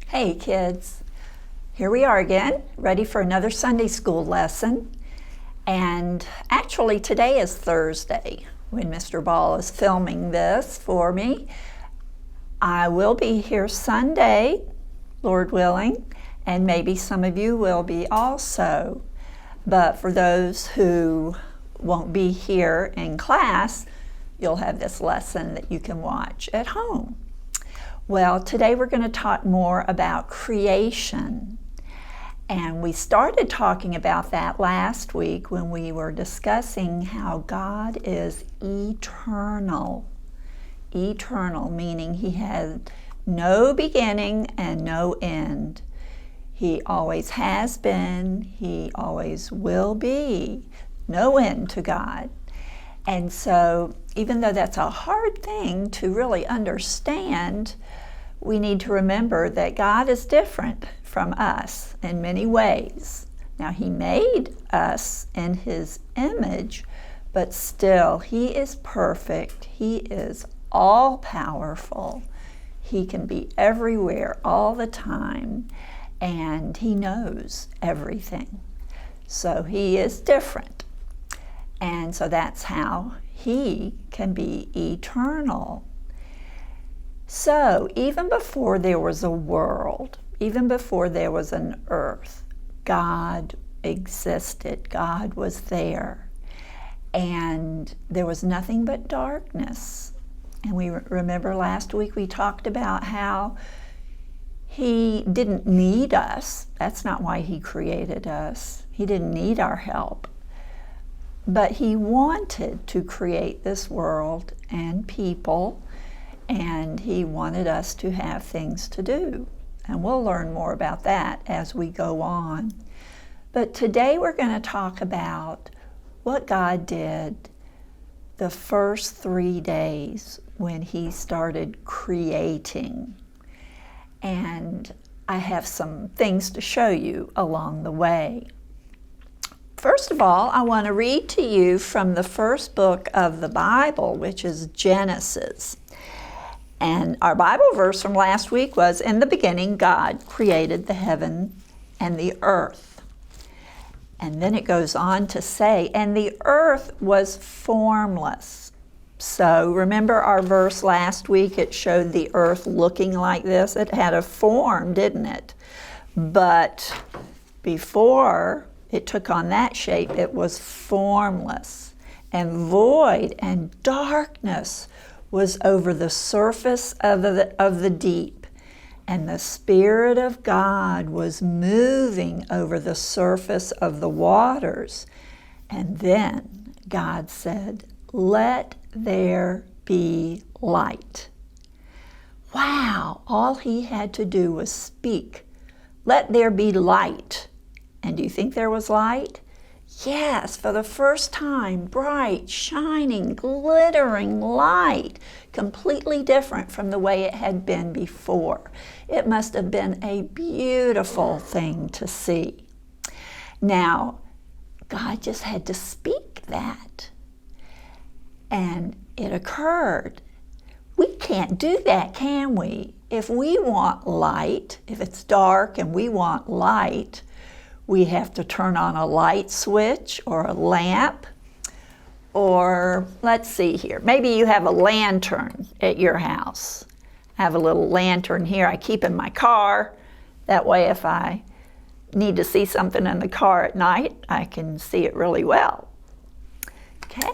Hey kids, here we are again, ready for another Sunday school lesson. And actually today is Thursday when Mr. Ball is filming this for me. I will be here Sunday, Lord willing, and maybe some of you will be also. But for those who won't be here in class, you'll have this lesson that you can watch at home. Well, today we're going to talk more about creation. And we started talking about that last week when we were discussing how God is eternal. Eternal, meaning He had no beginning and no end. He always has been, He always will be. No end to God. And so, even though that's a hard thing to really understand, we need to remember that God is different from us in many ways. Now, He made us in His image, but still, He is perfect. He is all-powerful. He can be everywhere all the time, and He knows everything. So He is different. And so that's how He can be eternal. So even before there was a world, even before there was an earth, God existed. God was there. And there was nothing but darkness. And we remember last week we talked about how He didn't need us. That's not why He created us. He didn't need our help. But He wanted to create this world and people, and He wanted us to have things to do. And we'll learn more about that as we go on. But today we're going to talk about what God did the first 3 days when He started creating. And I have some things to show you along the way. First of all, I want to read to you from the first book of the Bible, which is Genesis. And our Bible verse from last week was, "In the beginning, God created the heaven and the earth." And then it goes on to say, "And the earth was formless." So remember our verse last week, it showed the earth looking like this. It had a form, didn't it? But before it took on that shape, it was formless, and void and darkness was over the surface of the deep, and the Spirit of God was moving over the surface of the waters. And then God said, "Let there be light." Wow, all He had to do was speak, "Let there be light." And do you think there was light? Yes, for the first time, bright, shining, glittering light, completely different from the way it had been before. It must have been a beautiful thing to see. Now, God just had to speak that, and it occurred. We can't do that, can we? If we want light, if it's dark and we want light, we have to turn on a light switch or a lamp, or let's see here, maybe you have a lantern at your house. I have a little lantern here I keep in my car. That way if I need to see something in the car at night, I can see it really well. Okay,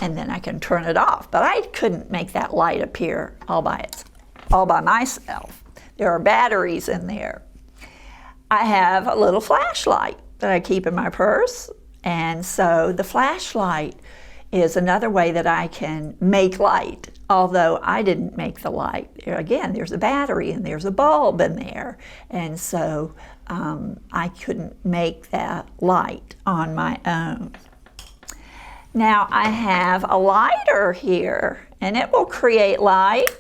and then I can turn it off. But I couldn't make that light appear all by myself. There are batteries in there. I have a little flashlight that I keep in my purse, and so the flashlight is another way that I can make light, although I didn't make the light. Again, there's a battery and there's a bulb in there, and so I couldn't make that light on my own. Now I have a lighter here, and it will create light,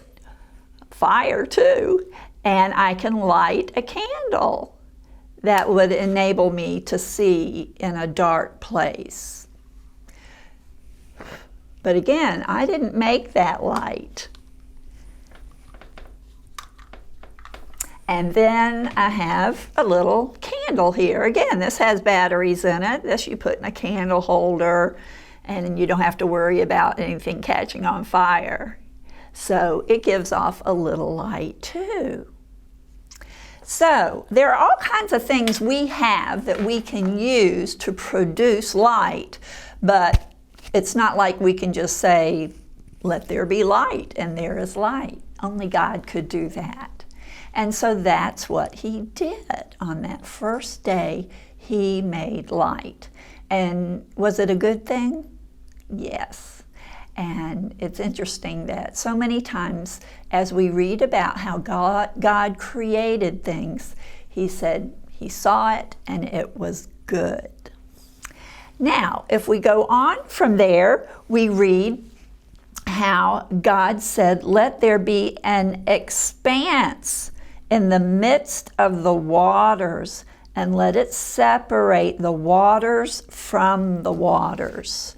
fire too, and I can light a candle. That would enable me to see in a dark place. But again, I didn't make that light. And then I have a little candle here. Again, this has batteries in it. This you put in a candle holder, and you don't have to worry about anything catching on fire. So it gives off a little light too. So there are all kinds of things we have that we can use to produce light, but it's not like we can just say, let there be light, and there is light. Only God could do that. And so that's what he did. On that first day, he made light. And was it a good thing? Yes. And it's interesting that so many times as we read about how God created things, he said he saw it and it was good. Now, if we go on from there, we read how God said, let there be an expanse in the midst of the waters, and let it separate the waters from the waters.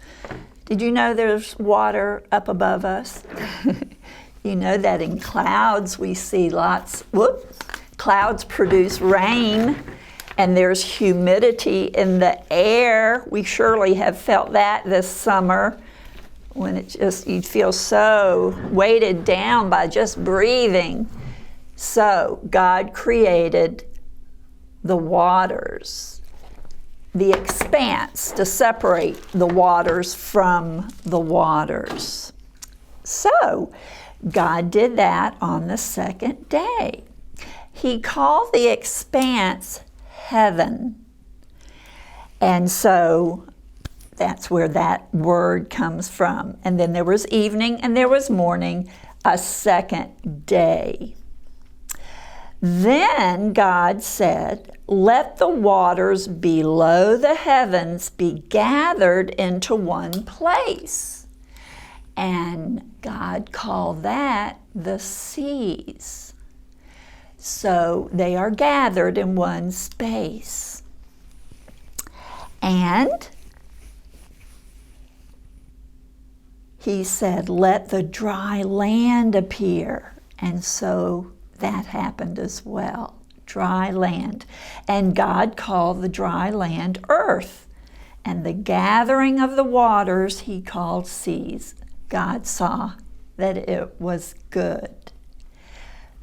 Did you know there's water up above us? You know that in clouds we see clouds produce rain, and there's humidity in the air. We surely have felt that this summer when you feel so weighted down by just breathing. So God created the waters, the expanse, to separate the waters from the waters. So God did that on the second day. He called the expanse heaven. And so that's where that word comes from. And then there was evening and there was morning, a second day. Then God said, let the waters below the heavens be gathered into one place. And God called that the seas. So they are gathered in one space. And he said, let the dry land appear. And so that happened as well, dry land. And God called the dry land earth, and the gathering of the waters he called seas. God saw that it was good.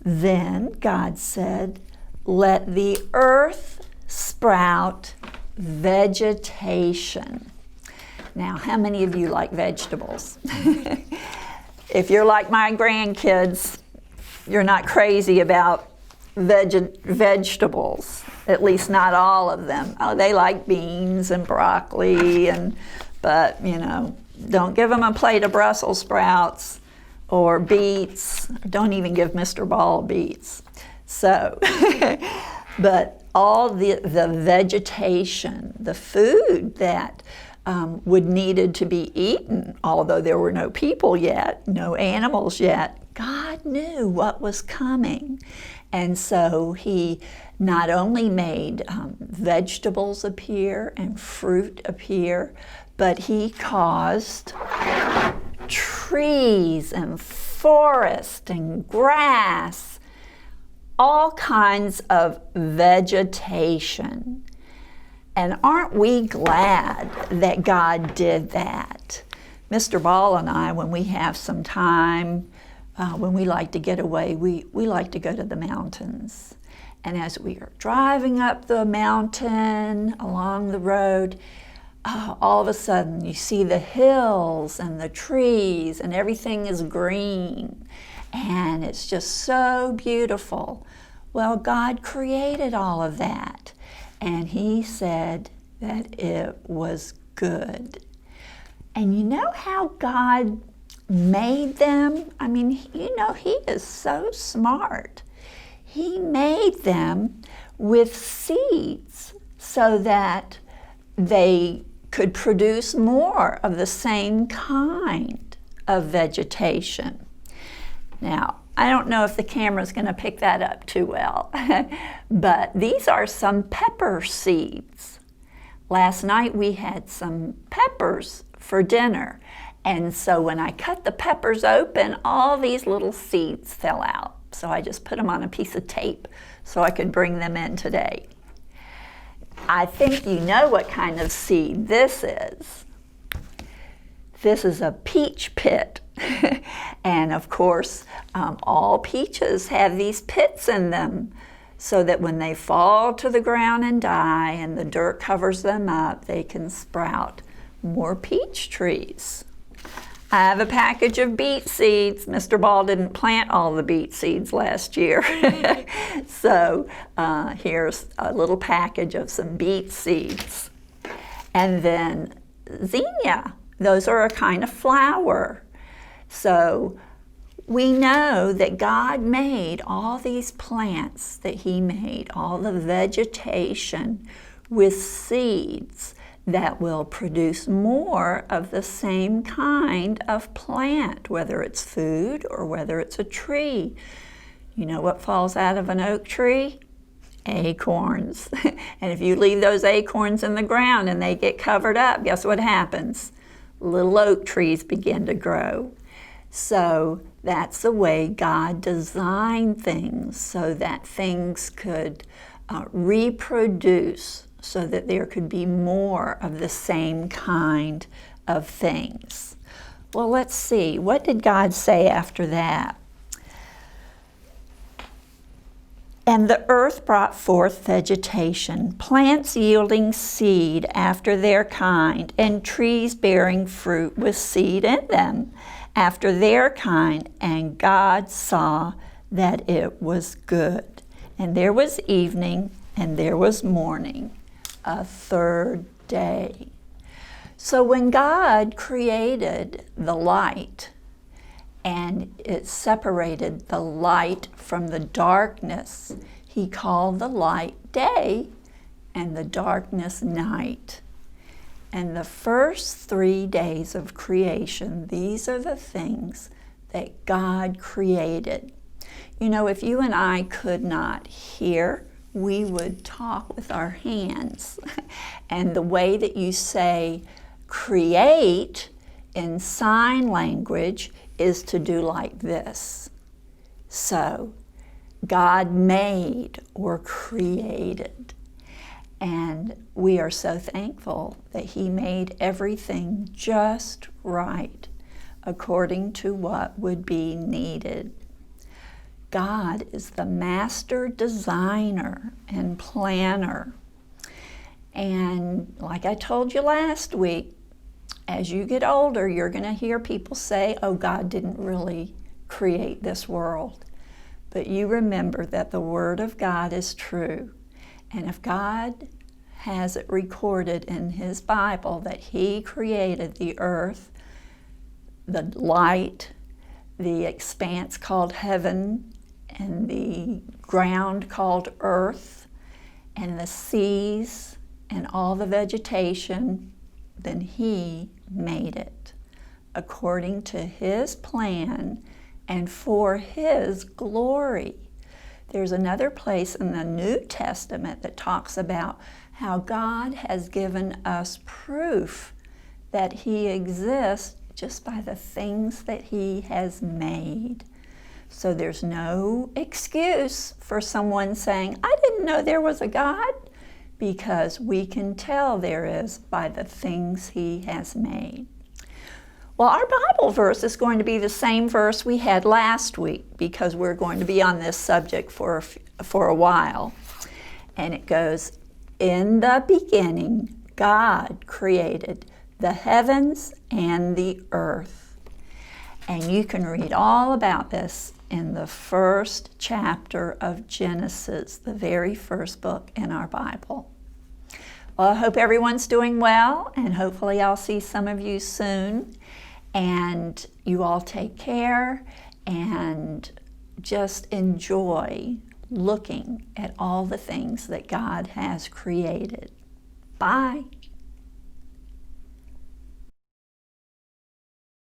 Then God said, let the earth sprout vegetation. Now, how many of you like vegetables? If you're like my grandkids, you're not crazy about vegetables, at least not all of them. Oh, they like beans and broccoli, but don't give them a plate of Brussels sprouts or beets. Don't even give Mr. Ball beets. So, but all the vegetation, the food that would needed to be eaten, although there were no people yet, no animals yet, God knew what was coming. And so he not only made vegetables appear and fruit appear, but he caused trees and forest and grass, all kinds of vegetation. And aren't we glad that God did that? Mr. Ball and I, when we have some time, when we like to get away, we like to go to the mountains. And as we are driving up the mountain, along the road, all of a sudden you see the hills and the trees and everything is green. And it's just so beautiful. Well, God created all of that. And he said that it was good. And you know how God made them? I mean, he is so smart. He made them with seeds so that they could produce more of the same kind of vegetation. Now, I don't know if the camera's going to pick that up too well, but these are some pepper seeds. Last night we had some peppers for dinner, and so when I cut the peppers open, all these little seeds fell out. so I just put them on a piece of tape so I could bring them in today. I think you know what kind of seed this is. This is a peach pit. And of course, all peaches have these pits in them so that when they fall to the ground and die and the dirt covers them up, they can sprout more peach trees. I have a package of beet seeds. Mr. Ball didn't plant all the beet seeds last year. So here's a little package of some beet seeds. And then zinnia. Those are a kind of flower. So we know that God made all these plants that He made, all the vegetation with seeds that will produce more of the same kind of plant, whether it's food or whether it's a tree. You know what falls out of an oak tree? Acorns. And if you leave those acorns in the ground and they get covered up, guess what happens? Little oak trees begin to grow. So that's the way God designed things, so that things could reproduce, so that there could be more of the same kind of things. Well, let's see. What did God say after that? And the earth brought forth vegetation, plants yielding seed after their kind, and trees bearing fruit with seed in them after their kind. And God saw that it was good. And there was evening, and there was morning, a third day. So when God created the light, and it separated the light from the darkness, He called the light day and the darkness night. And the first 3 days of creation, these are the things that God created. You know, if you and I could not hear, we would talk with our hands. And the way that you say create in sign language is to do like this. So, God made or created. And we are so thankful that He made everything just right, according to what would be needed. God is the master designer and planner. And like I told you last week, as you get older, you're going to hear people say, oh, God didn't really create this world. But you remember that the Word of God is true. And if God has it recorded in His Bible that He created the earth, the light, the expanse called heaven, and the ground called earth, and the seas, and all the vegetation, then He made it according to His plan and for His glory. There's another place in the New Testament that talks about how God has given us proof that He exists just by the things that He has made. So there's no excuse for someone saying, I didn't know there was a God, because we can tell there is by the things He has made. Well, our Bible verse is going to be the same verse we had last week, because we're going to be on this subject for a while. And it goes, in the beginning, God created the heavens and the earth. And you can read all about this in the first chapter of Genesis, the very first book in our Bible. Well, I hope everyone's doing well, and hopefully I'll see some of you soon. And you all take care and just enjoy looking at all the things that God has created. Bye.